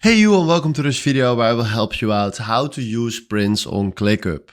Hey you, and welcome to this video where I will help you out how to use sprints on ClickUp.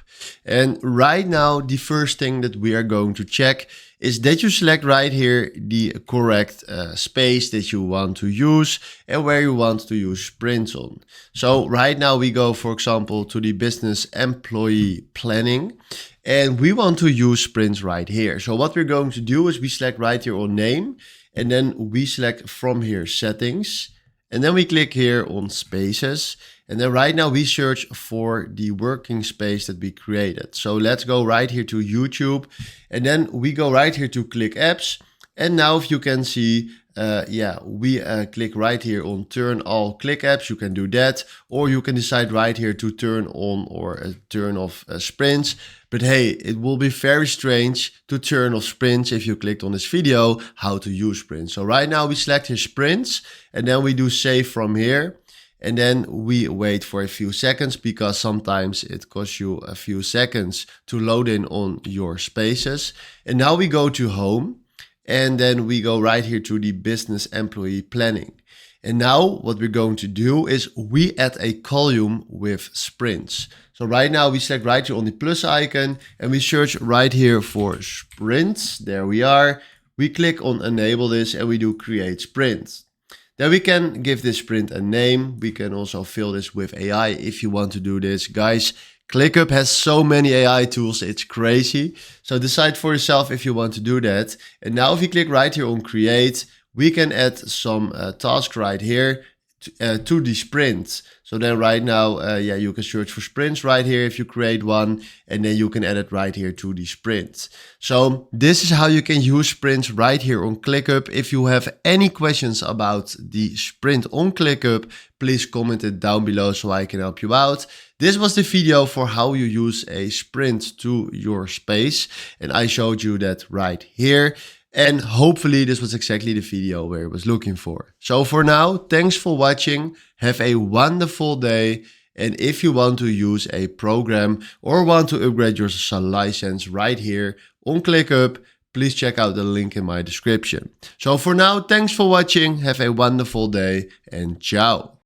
And right now the first thing that we are going to check is that you select right here the correct space that you want to use and where you want to use sprints on. So right now we go, for example, to the business employee planning, and we want to use sprints right here. So what we're going to do is we select right here on name, and then we select from here settings. And then we click here on spaces. And then right now we search for the working space that we created. So let's go right here to YouTube. And then we go right here to Click Apps. And now if you can see, we click right here on turn all Click Apps. You can do that. Or you can decide right here to turn on or turn off sprints. But hey, it will be very strange to turn off sprints if you clicked on this video, how to use sprints. So right now we select here sprints, and then we do save from here. And then we wait for a few seconds because sometimes it costs you a few seconds to load in on your spaces. And now we go to home, and then we go right here to the business employee planning. And now what we're going to do is we add a column with sprints. So right now we select right here on the plus icon and we search right here for sprints. There we are. We click on enable this and we do create sprint. Then we can give this sprint a name. We can also fill this with AI if you want to do this. Guys, ClickUp has so many AI tools, it's crazy. So decide for yourself if you want to do that. And now if you click right here on create, we can add some tasks right here to the sprints. So then right now, you can search for sprints right here if you create one, and then you can add it right here to the sprint. So this is how you can use sprints right here on ClickUp. If you have any questions about the sprint on ClickUp, please comment it down below so I can help you out. This was the video for how you use a sprint to your space, and I showed you that right here. And hopefully this was exactly the video where I was looking for. So for now, thanks for watching. Have a wonderful day. And if you want to use a program or want to upgrade your license right here on ClickUp, please check out the link in my description. So for now, thanks for watching. Have a wonderful day and ciao.